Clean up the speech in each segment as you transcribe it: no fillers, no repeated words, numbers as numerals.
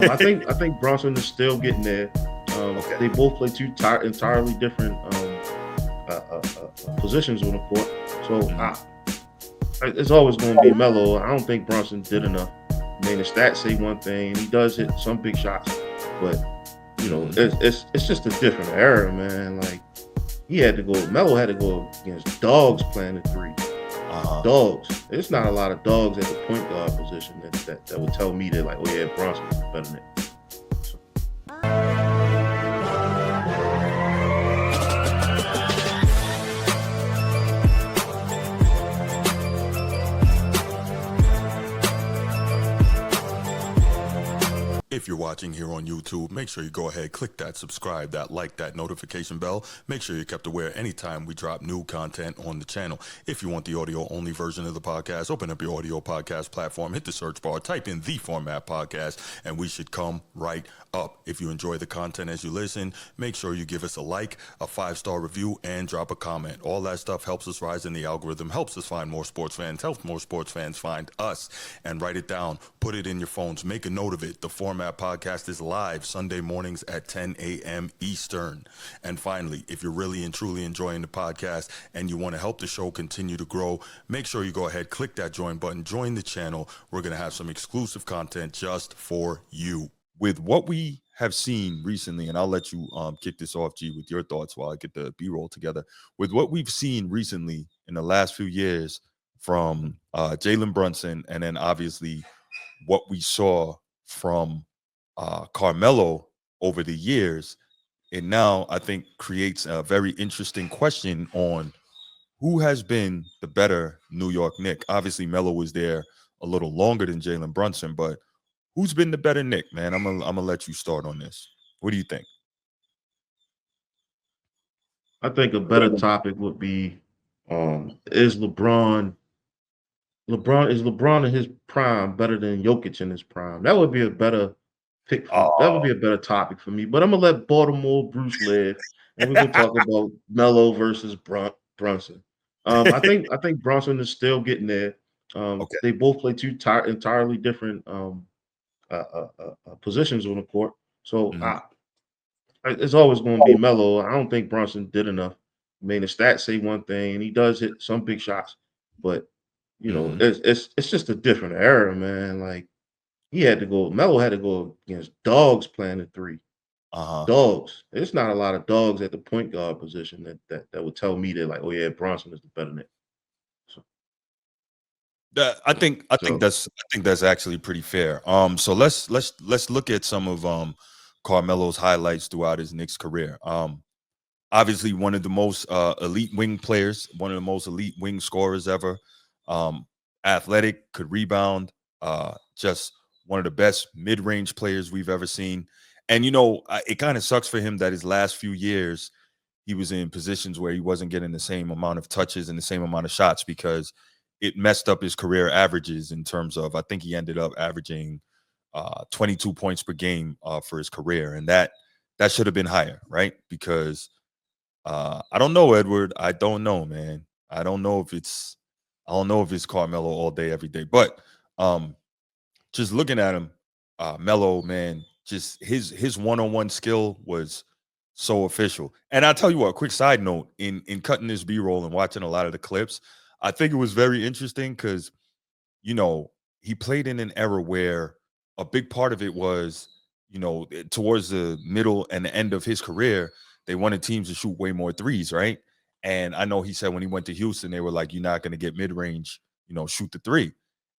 I think Brunson is still getting there. Okay. They both play two entirely different positions on the court. So Mhm. it's always going to be Melo. I don't think Brunson did enough. I mean, the stats say one thing, and he does hit some big shots, but Mhm. it's just a different era, man. Like he had to go. Melo had to go against dogs playing the three. Uh-huh. Dogs. It's not a lot of dogs at the point guard position that would tell me that like, oh yeah, Bronson is better than it. So, If you're watching here on YouTube, make sure you go ahead, click that subscribe, that like, that notification bell. Make sure you're kept aware anytime we drop new content on the channel. If you want the audio only version of the podcast, open up your audio podcast platform, hit the search bar, type in The Format Podcast, and we should come right up. If you enjoy the content as you listen, make sure you give us a like, a 5-star review, and drop a comment. All that stuff helps us rise in the algorithm, helps us find more sports fans, helps more sports fans find us. And write it down, put it in your phones, make a note of it. The Format Podcast is live Sunday mornings at 10 a.m. Eastern. And finally, if you're really and truly enjoying the podcast and you want to help the show continue to grow, make sure you go ahead, click that join button, join the channel. We're going to have some exclusive content just for you. With what we have seen recently, and I'll let you kick this off, G, with your thoughts while I get the B-roll together. With what we've seen recently in the last few years from Jalen Brunson, and then obviously what we saw from Carmelo over the years, it now I think creates a very interesting question on who has been the better New York Knick. Obviously, Melo was there a little longer than Jalen Brunson, but who's been the better Knick, man? I'm gonna let you start on this. What do you think? I think a better topic would be, is LeBron in his prime better than Jokic in his prime? That would be a better that would Oh, be a better topic for me. But I'm gonna let Baltimore Bruce live, and we're gonna talk about Melo versus Brunson. I think Brunson is still getting there. okay. They both play two entirely different positions on the court. So Mhm. it's always going to be Melo. I don't think Brunson did enough. I mean, the stats say one thing, and he does hit some big shots, but Mhm. it's just a different era, man. Like he had to go. Melo had to go against dogs playing the three. Uh-huh. Dogs. It's not a lot of dogs at the point guard position that would tell me that like, oh yeah, Bronson is the better than it. So, I think so that's actually pretty fair. So let's look at some of Carmelo's highlights throughout his Knicks career. Obviously one of the most elite wing players, one of the most elite wing scorers ever. Um, Athletic, could rebound, just one of the best mid-range players we've ever seen. And it kind of sucks for him that his last few years he was in positions where he wasn't getting the same amount of touches and the same amount of shots because it messed up his career averages in terms of I think he ended up averaging 22 points per game for his career, and that should have been higher, right? Because I don't know, Edward. I don't know, man. I don't know if it's I don't know if it's Carmelo all day, every day. But um, just looking at him, Melo, man, just his one-on-one skill was so official. And I'll tell you what, quick side note, in cutting this B-roll and watching a lot of the clips, I think it was very interesting because you know, he played in an era where a big part of it was, towards the middle and the end of his career, they wanted teams to shoot way more threes, right? And I know he said when he went to Houston, they were like, you're not going to get mid range, shoot the three.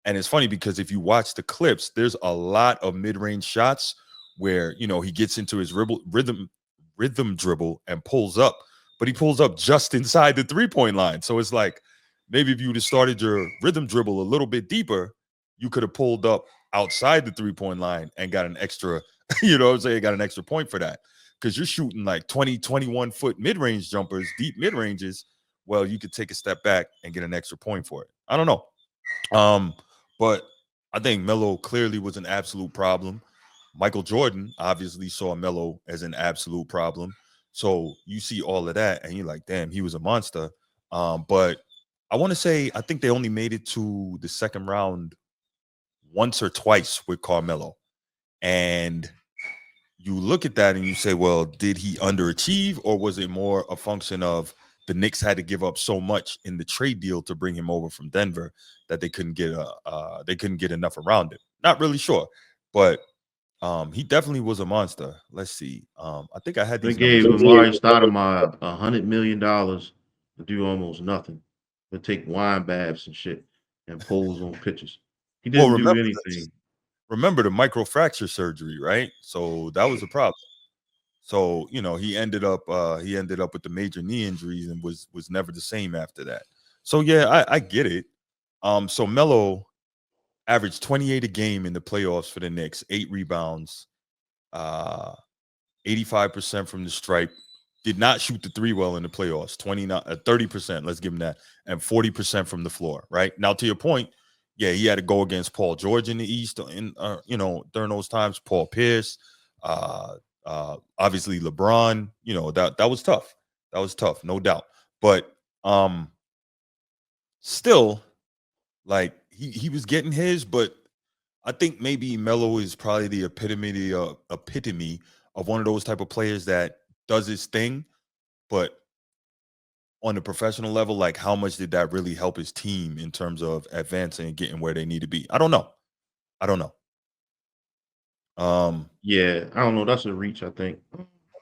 And it's funny because if you watch the clips, there's a lot of mid range shots where, he gets into his rhythm dribble and pulls up, but he pulls up just inside the 3-point line. So it's like, maybe if you would have started your rhythm dribble a little bit deeper, you could have pulled up outside the 3-point line and got an extra, what I'm saying, got an extra point for that. Because you're shooting like 20, 21-foot mid-range jumpers, deep mid-ranges. Well, you could take a step back and get an extra point for it. I don't know. But I think Melo clearly was an absolute problem. Michael Jordan obviously saw Melo as an absolute problem. So you see all of that, and you're like, damn, he was a monster. But I want to say I think they only made it to the second round once or twice with Carmelo. And you look at that and you say, well, did he underachieve, or was it more a function of the Knicks had to give up so much in the trade deal to bring him over from Denver that they couldn't get enough around him? Not really sure, but he definitely was a monster. Let's see. I think I had They these numbers. gave Amari Stoudemire $100 million to do almost nothing, to take wine baths and shit and pose on pictures. He Well, didn't do anything. remember the microfracture surgery, right? So that was a problem. So he ended up with the major knee injuries and was never the same after that. So yeah, I get it. So Melo averaged 28 a game in the playoffs for the Knicks, 8 rebounds, uh, 85% from the stripe. Did not shoot the three well in the playoffs. 30%. Let's give him that, and 40% from the floor. Right now, to your point, yeah, he had to go against Paul George in the East, and during those times, Paul Pierce, uh, obviously LeBron. That was tough. That was tough, no doubt. But still, like he was getting his, but I think maybe Melo is probably the epitome of one of those type of players that does his thing, but on the professional level, like how much did that really help his team in terms of advancing and getting where they need to be? I don't know. I don't know. Um, Yeah, I don't know. That's a reach, I think.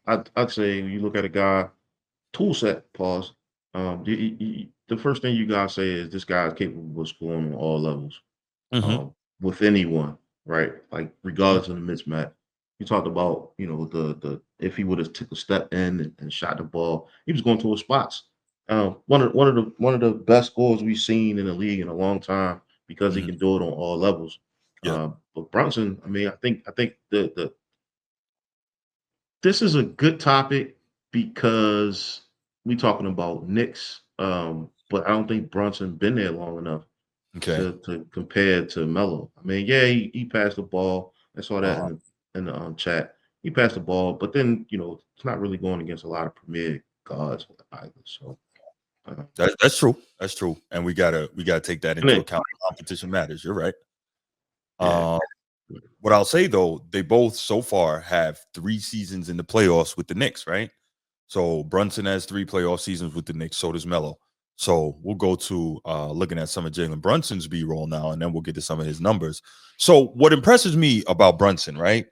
I'd say you look at a guy, tool set, pause. The first thing you gotta say is this guy is capable of scoring on all levels. mhm, With anyone, right? Like regardless of the mismatch. You talked about, the if he would have took a step in and shot the ball, he was going to his spots. One of the best scores we've seen in the league in a long time because he mhm, can do it on all levels. yeah, But Brunson, I mean, I think the this is a good topic because we talking about Knicks, but I don't think Brunson been there long enough okay, to compare to Melo. I mean, yeah, he passed the ball. I saw that uh, in the chat. He passed the ball, but then it's not really going against a lot of premier guards either. So uh, that's true. That's true, and we gotta take that and into then, account. Competition matters. You're right. yeah, Um, what I'll say though, they both so far have 3 seasons in the playoffs with the Knicks, right? So Brunson has 3 playoff seasons with the Knicks. So does Melo. So we'll go to looking at some of Jalen Brunson's B roll now, and then we'll get to some of his numbers. So what impresses me about Brunson, right?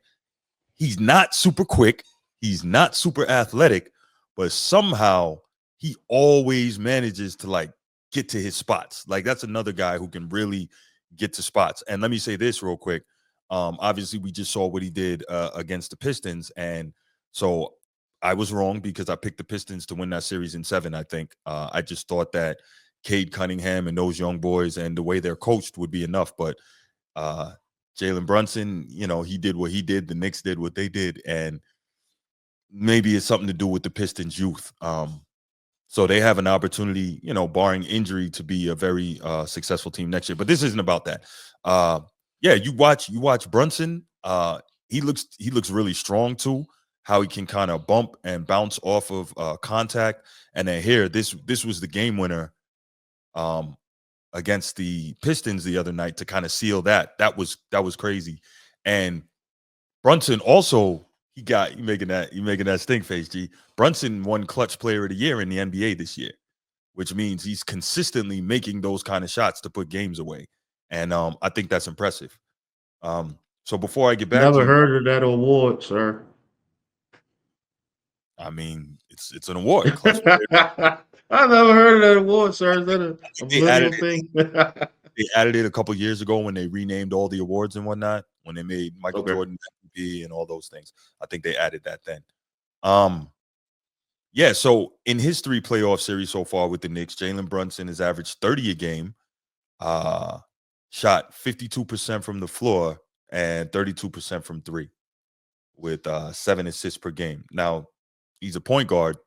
He's not super quick, he's not super athletic, but somehow he always manages to like get to his spots. Like that's another guy who can really get to spots. And let me say this real quick. Obviously, we just saw what he did against the Pistons, and so I was wrong because I picked the Pistons to win that series in 7. I think I just thought that Cade Cunningham and those young boys and the way they're coached would be enough, but uh, Jalen Brunson, he did what he did. The Knicks did what they did, and maybe it's something to do with the Pistons' youth. So they have an opportunity, barring injury, to be a very successful team next year. But this isn't about that. Uh, yeah, you watch Brunson. He looks really strong too. How he can kind of bump and bounce off of contact, and then here, this was the game winner. Um, against the Pistons the other night to kind of seal that. That was crazy. And Brunson also you making that stink face, G. Brunson won clutch player of the year in the NBA this year, which means he's consistently making those kind of shots to put games away. And I think that's impressive. So before I get back to never you, heard of that award, sir. I mean, it's an award, clutch player. I never heard of that award, sir. Is that a They added millennial thing? they added it a couple years ago when they renamed all the awards and whatnot, when they made Michael Okay. Jordan MVP and all those things. I think they added that then. Um, yeah, so in his 3 playoff series so far with the Knicks, Jalen Brunson has averaged 30 a game, uh, shot 52% from the floor and 32% from three, with 7 assists per game. Now, he's a point guard,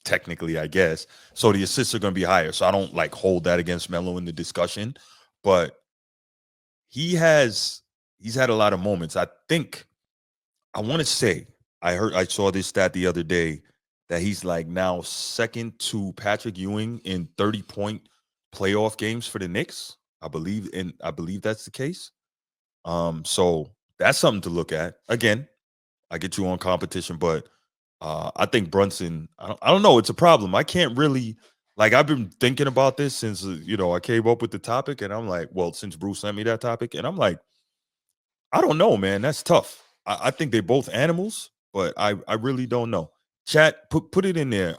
technically, I guess. So the assists are gonna be higher. So I don't like hold that against Melo in the discussion, but he has he's had a lot of moments. I think I want to say I saw this stat the other day that he's like now second to Patrick Ewing in 30-point playoff games for the Knicks. I believe that's the case. So that's something to look at. Again, I get you on competition, but I think Brunson. I don't know. It's a problem. I can't really like. I've been thinking about this since I came up with the topic, and I'm like, well, since Bruce sent me that topic, and I'm like, I don't know, man. That's tough. I think they're both animals, but I really don't know. Chat, put it in there.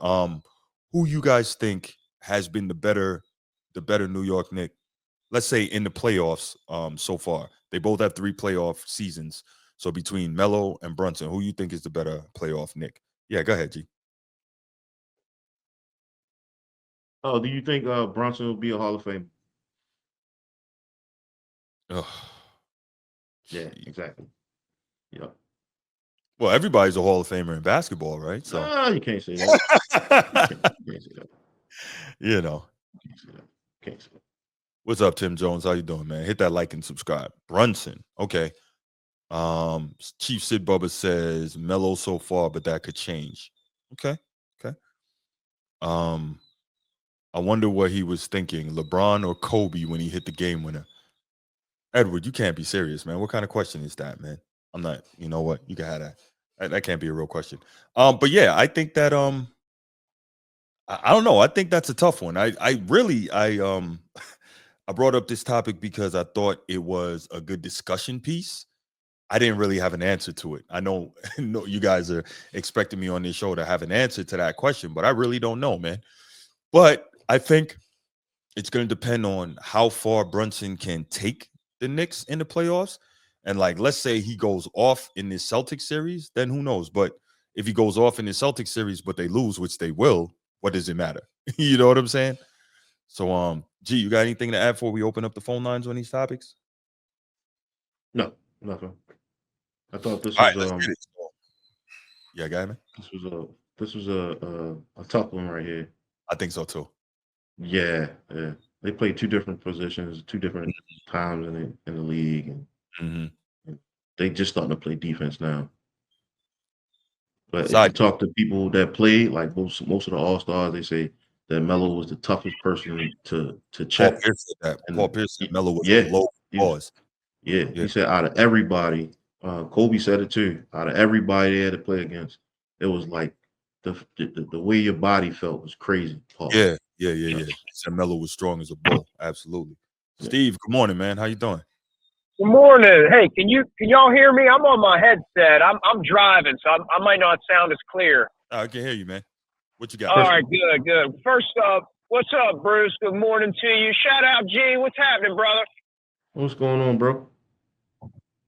Who you guys think has been the better New York Knicks? Let's say in the playoffs, so far. They both have 3 playoff seasons. So between Melo and Brunson, who you think is the better playoff Nick? Yeah, go ahead, G. Oh, do you think Brunson will be a Hall of Fame? Ugh, Yeah, gee. exactly. Yep. Well, everybody's a Hall of Famer in basketball, right? So, No, you can't say that. You can't say that. you know. You can't say that. Can't say that. What's up, Tim Jones? How you doing, man? Hit that like and subscribe. Brunson. Okay. Chief Sid Bubba says Melo so far, but that could change. Okay. Okay. Um, I wonder what he was thinking, LeBron or Kobe when he hit the game winner. Edward, you can't be serious, man. What kind of question is that, man? I'm not. You know what? You can have that. That can't be a real question. But yeah, I think that I don't know. I think that's a tough one. I really I brought up this topic because I thought it was a good discussion piece. I didn't really have an answer to it. I know, no, you guys are expecting me on this show to have an answer to that question, but I really don't know, man. But I think it's going to depend on how far Brunson can take the Knicks in the playoffs. And like, let's say he goes off in this Celtics series, then who knows? But if he goes off in the Celtics series, but they lose, which they will, what does it matter? You know what I'm saying? So, G, you got anything to add before we open up the phone lines on these topics? No, nothing. I thought All right, let's get it. Yeah, got man. this was a this was a tough one right here. I think so too. Yeah, yeah. They played two different positions, two different times in the league, Mm-hmm. and they just starting to play defense now. But if you Side talk to people that played, like most of the All Stars, they say that Melo was the toughest person to Paul check. Pierce said that. Paul And Pierce said Melo was a yeah, low he was pause. yeah. Yeah, He said out of everybody, Kobe said it too. Out of everybody they had to play against, it was like the way your body felt was crazy. Pause. yeah. Yeah, He said Melo was strong as a bull. Absolutely. yeah. Steve, good morning, man. How you doing? Good morning. Hey, can y'all hear me? I'm on my headset. I'm driving, so I might not sound as clear. I can hear you, man. What you got? All First, right, good. First up, what's up, Bruce? Good morning to you. Shout out, G. What's happening, brother? what's going on, bro?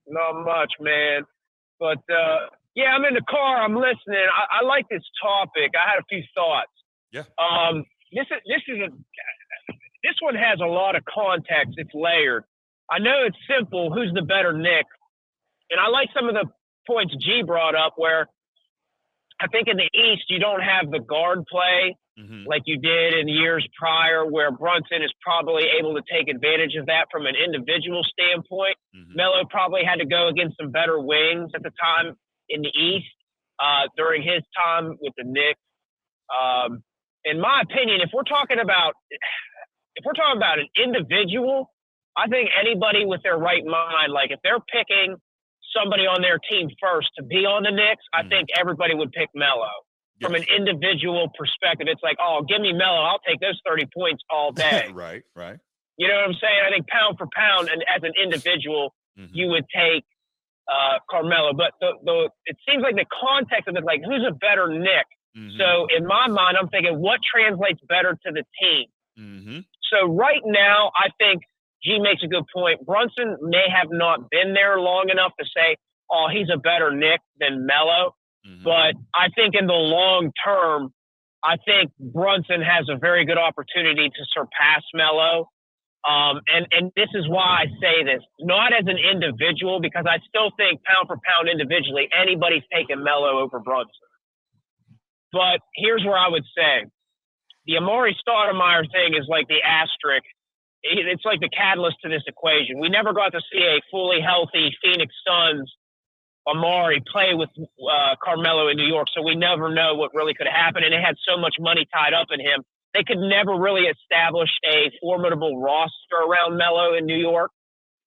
Not much, man. But yeah, I'm in the car. I'm listening. I like this topic. I had a few thoughts. Yeah. This one has a lot of context. It's layered. I know it's simple. Who's the better Nick? And I like some of the points G brought up where I think in the East, you don't have the guard play like you did in years prior, where Brunson is probably able to take advantage of that from an individual standpoint. Melo probably had to go against some better wings at the time in the East during his time with the Knicks. In my opinion, if we're talking about an individual, I think anybody with their right mind, like if they're picking somebody on their team first to be on the Knicks, I think everybody would pick Melo. Yes. From an individual perspective, it's like, oh, give me Melo. I'll take those 30 points all day. Right. You know what I'm saying? I think pound for pound, and as an individual, you would take Carmelo. But it seems like the context of it, like, who's a better Nick? So in my mind, I'm thinking, what translates better to the team? So right now, I think G makes a good point. Brunson may have not been there long enough to say, oh, he's a better Nick than Melo. But I think in the long term, I think Brunson has a very good opportunity to surpass Melo. And this is why I say this, not as an individual, because I still think pound for pound individually, anybody's taking Melo over Brunson. But here's where I would say, the Amari Stoudemire thing is like the asterisk. It's like the catalyst to this equation. We never got to see a fully healthy Phoenix Suns Amari play with Carmelo in New York, so we never know what really could happen. And they had so much money tied up in him. They could never really establish a formidable roster around Melo in New York.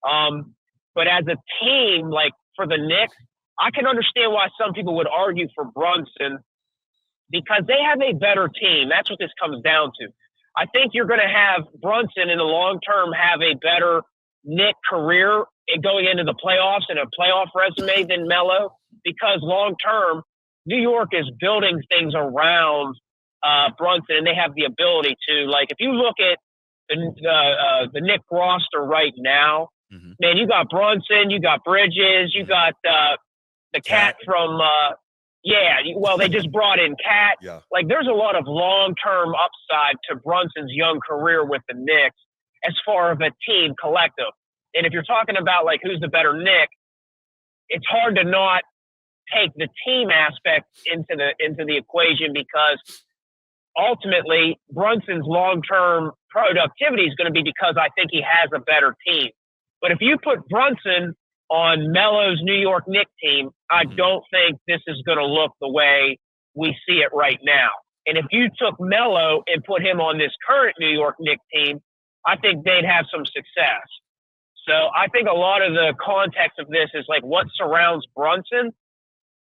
But as a team, like for the Knicks, I can understand why some people would argue for Brunson because they have a better team. That's what this comes down to. I think you're going to have Brunson in the long term have a better Knick career going into the playoffs and a playoff resume than Melo because long term, New York is building things around Brunson, and they have the ability to. Like, if you look at the Knick roster right now, man, you got Brunson, you got Bridges, you got the cat from they just brought in Cat. Yeah. Like, there's a lot of long-term upside to Brunson's young career with the Knicks as far as a team collective. And if you're talking about, like, who's the better Knick, it's hard to not take the team aspect into the equation because ultimately Brunson's long-term productivity is going to be because I think he has a better team. But if you put Brunson on Melo's New York Knicks team, I don't think this is going to look the way we see it right now. And if you took Melo and put him on this current New York Knicks team, I think they'd have some success. So I think a lot of the context of this is like what surrounds Brunson,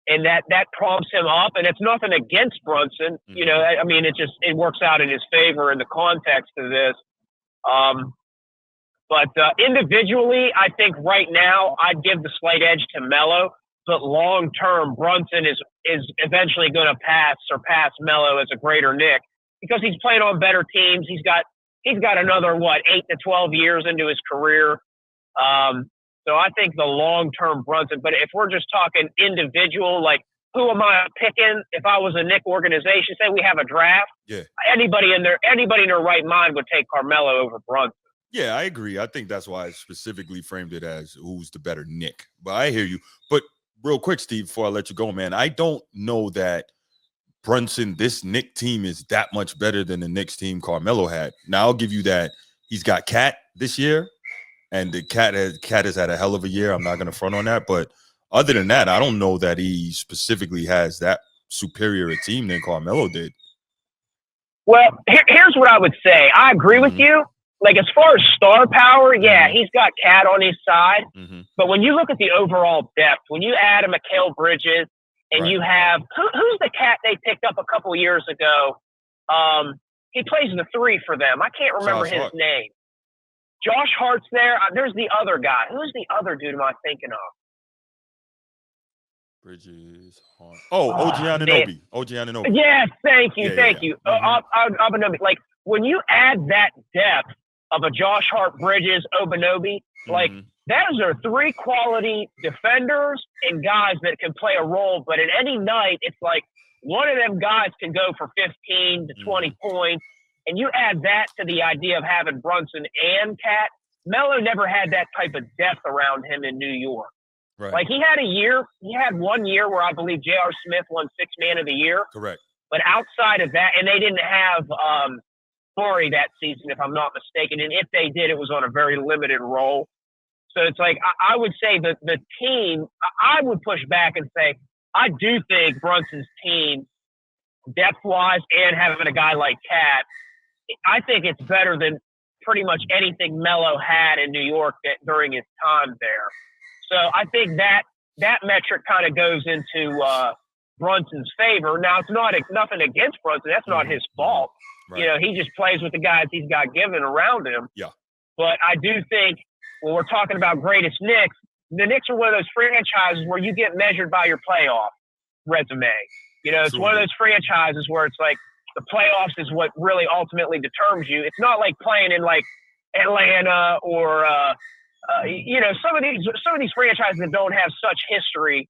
and that prompts him up. And it's nothing against Brunson. You know, I mean, it works out in his favor in the context of this. But individually, I think right now I'd give the slight edge to Melo. But long term, Brunson is eventually going to surpass Melo as a greater Knick because he's played on better teams. He's got another 8 to 12 years into his career. So I think the long term Brunson. But if we're just talking individual, like who am I picking? If I was a Knick organization, say we have a draft, anybody in their right mind would take Carmelo over Brunson. Yeah, I agree. I think that's why I specifically framed it as who's the better Knick. But I hear you. But real quick, Steve, before I let you go, man, I don't know that Brunson, this Knick team is that much better than the Knicks team Carmelo had. Now, I'll give you that he's got Cat this year, and the Cat has had a hell of a year. I'm not going to front on that. But other than that, I don't know that he specifically has that superior a team than Carmelo did. Well, here's what I would say. I agree with you. Like, as far as star power, he's got Cat on his side. But when you look at the overall depth, when you add a Mikal Bridges and you have who's the Cat they picked up a couple years ago? He plays the 3 for them. I can't remember his name. Josh Hart's there. There's the other guy. Who's the other dude am I thinking of? Bridges. OG Anunoby. OG Anunoby. Yes, thank you. Anunoby. Like, when you add that depth of a Josh Hart, Bridges, Anunoby, like, those are 3 quality defenders and guys that can play a role. But at any night, it's like one of them guys can go for 15 to 20 points. And you add that to the idea of having Brunson and Cat. Melo never had that type of depth around him in New York. Right. Like, he had 1 year where I believe J.R. Smith won 6th Man of the Year. Correct. But outside of that, and they didn't have Torrey that season, if I'm not mistaken. And if they did, it was on a very limited role. So it's like, I would say that the team, I would push back and say, I do think Brunson's team, depth-wise and having a guy like Cat, I think it's better than pretty much anything Melo had in New York during his time there. So I think that metric kind of goes into Brunson's favor. Now, it's nothing against Brunson. That's not his fault. Right. You know, he just plays with the guys he's got given around him. Yeah. But I do think when we're talking about greatest Knicks, the Knicks are one of those franchises where you get measured by your playoff resume. You know, it's one of those franchises where it's like the playoffs is what really ultimately determines you. It's not like playing in like Atlanta or you know, some of these franchises that don't have such history.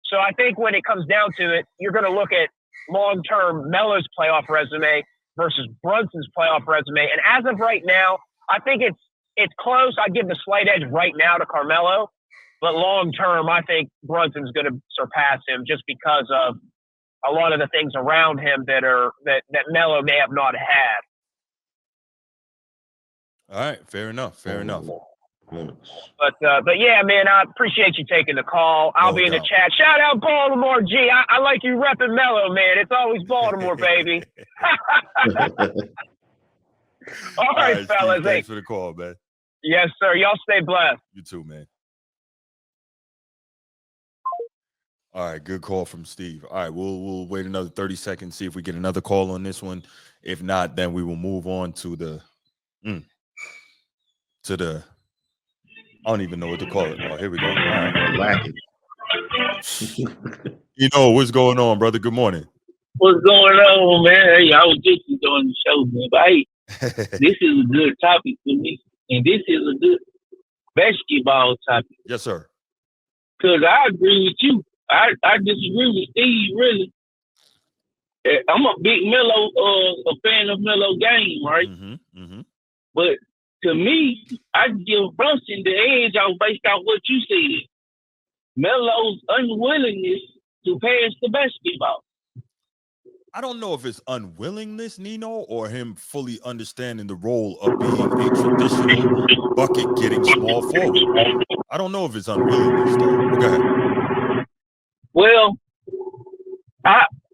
So I think when it comes down to it, you're going to look at long-term Melo's playoff resume versus Brunson's playoff resume. And as of right now, I think it's close. I'd give the slight edge right now to Carmelo. But long-term, I think Brunson's going to surpass him just because of a lot of the things around him that Melo may have not had. All right. Fair enough. But yeah, man, I appreciate you taking the call. I'll be in the chat. Shout out Baltimore, G. I like you repping Melo, man. It's always Baltimore, baby. All right, fellas. Steve, thanks for the call, man. Yes, sir. Y'all stay blessed. You too, man. All right, good call from Steve. All right, we'll wait another 30 seconds, see if we get another call on this one. If not, then we will move on to the I don't even know what to call it. Oh, here we go. All right. Lacking. What's going on, brother? Good morning. What's going on, man? Hey, I was just enjoying the show, man. But hey, this is a good topic for me, and this is a good basketball topic. Yes, sir. Because I agree with you. I disagree with Steve, really. I'm a big Melo, a fan of Melo game, right? But to me, I give Brunson the edge based off what you said. Melo's unwillingness to pass the basketball. I don't know if it's unwillingness, Nino, or him fully understanding the role of being a traditional bucket-getting small forward. I don't know if it's unwillingness, though. But go ahead. Well,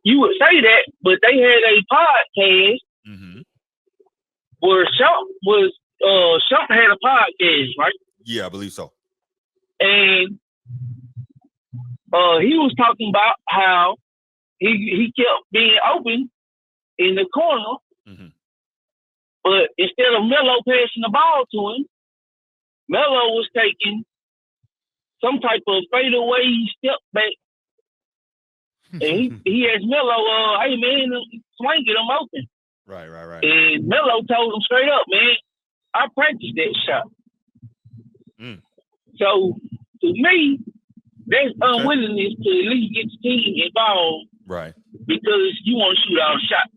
you would say that, but they had a podcast where Shump had a podcast, right? Yeah, I believe so. And he was talking about how he kept being open in the corner, but instead of Melo passing the ball to him, Melo was taking some type of fadeaway step back. And he asked Melo, hey man, swing it, I'm open. Right. And Melo told him straight up, man, I practiced that shot. So to me, there's unwillingness to at least get the team involved. Right. Because you want to shoot all shots.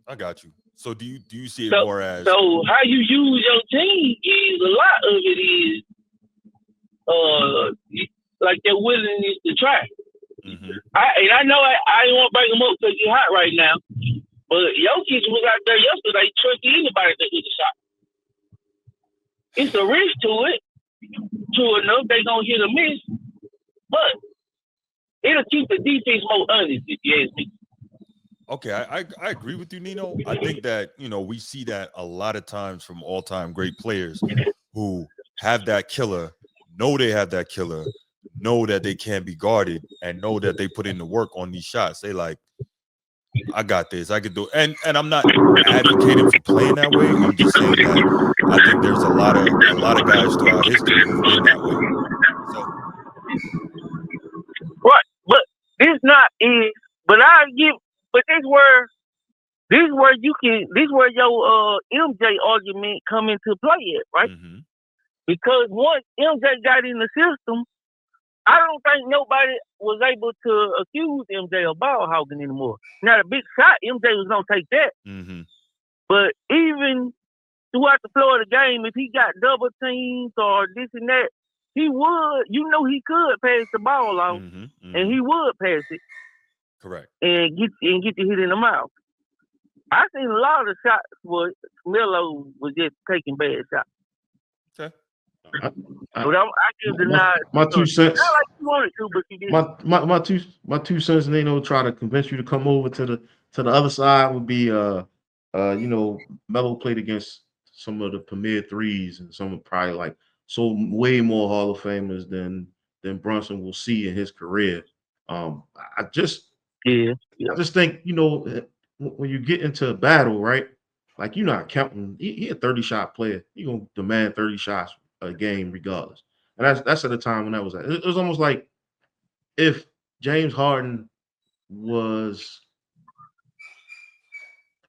I got you. So do you see it more as so how you use your team is a lot of it is like their willingness to try. I know I don't want to bring them up because you're hot right now, but Jokic was out there yesterday trusting anybody that hit a shot. It's a risk to it. True enough, they gonna hit or miss, but it'll keep the defense more honest, if you ask me. Okay, I agree with you, Nino. I think that, we see that a lot of times from all-time great players who have that killer, know they have that killer, know that they can't be guarded, and know that they put in the work on these shots. They like, I got this, I could do it. And I'm not advocating for playing that way. I'm just saying that I think there's a lot of guys throughout history who've been that way. So right, but this not is, but this where your MJ argument come into play at, right? Because once MJ got in the system, I don't think nobody was able to accuse MJ of ball hogging anymore. Now the big shot, MJ was gonna take that. But even throughout the flow of the game, if he got double teams or this and that, he would, he could pass the ball off, and he would pass it. Correct. And get you hit in the mouth. I seen a lot of shots where Melo was just taking bad shots. Okay. I give the nod. My 2 cents. Not like you wanted to, but you didn't. My 2 cents, and they try to convince you to come over to the other side would be Melo played against some of the premier threes and some of probably like way more Hall of Famers than Brunson will see in his career. I just think, when you get into a battle, right? Like you're not counting. He a 30-shot player. You're gonna demand 30 shots a game regardless. And that's at the time when that was at. It was almost like if James Harden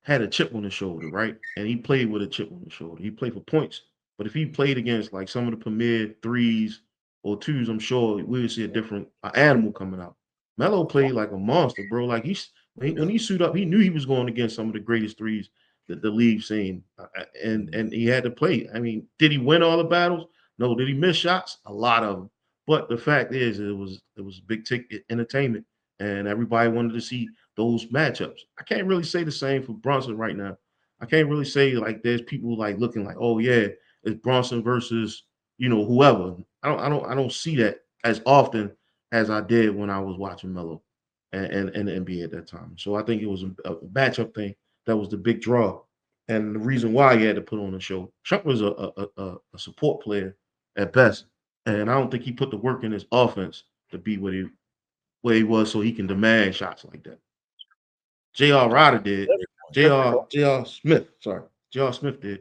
had a chip on his shoulder, right? And he played with a chip on his shoulder. He played for points. But if he played against like some of the premier threes or twos, I'm sure we would see a different animal coming out. Melo played like a monster, bro. Like when he suited up, he knew he was going against some of the greatest threes that the league's seen, and he had to play. I mean, did he win all the battles? No. Did he miss shots? A lot of them. But the fact is, it was big ticket entertainment, and everybody wanted to see those matchups. I can't really say the same for Brunson right now. I can't really say like there's people like looking like, oh yeah, it's Brunson versus whoever. I don't see that as often as I did when I was watching Melo and the NBA at that time. So I think it was a matchup thing that was the big draw, and the reason why he had to put on the show. Chuck was a support player at best, and I don't think he put the work in his offense to be what where he was so he can demand shots like that. J.R. Ryder did. J.R. Smith. Sorry. J.R. Smith did.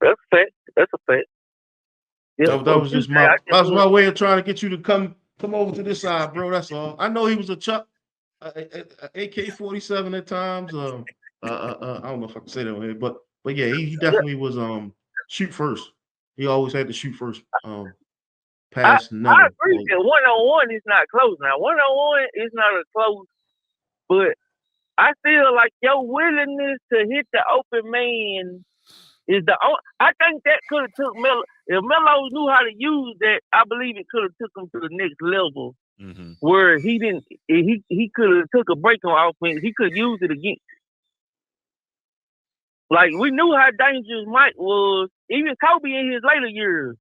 That's a fact. That's a fact. Yeah, that was just my way of trying to get you to come over to this side, bro. That's all. I know he was a Chuck, AK-47 at times. I don't know if I can say that on here, but yeah, he definitely was shoot first. He always had to shoot first. Pass never. I agree that 1-on-1 is not close. Now 1-on-1 is not a close, but I feel like your willingness to hit the open man is the only. I think that could have took Melo. If Melo knew how to use that, I believe it could have took him to the next level. Where he didn't, he could have took a break on offense. He could use it again. Like we knew how dangerous Mike was. Even Kobe in his later years,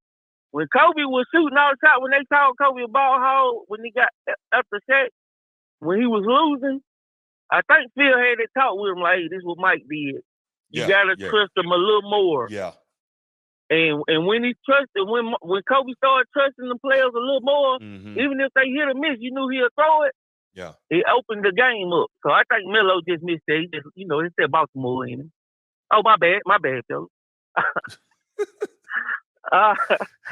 when Kobe was shooting all the time, when they called Kobe a ball hog, when he got after Shaq, when he was losing, I think Phil had that talk with him like, hey, this is what Mike did. You gotta trust him a little more. Yeah. And when he trusted, when Kobe started trusting the players a little more, even if they hit or miss, you knew he'll throw it. Yeah. He opened the game up. So I think Melo just missed that. He just, he said Baltimore in him. Oh, my bad, fellas. All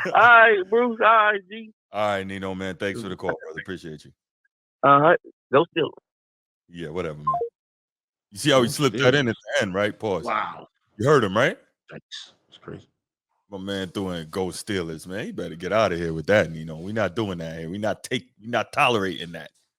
right, Bruce. All right, G. All right, Nino, man. Thanks for the call, brother. Appreciate you. All right. Go Steelers. Yeah, whatever, man. You see how he slipped that in at the end, right? Pause. Wow. You heard him, right? Thanks. It's crazy. My man doing Go Steelers, man. You better get out of here with that, Nino. We're not doing that here. We're not tolerating that.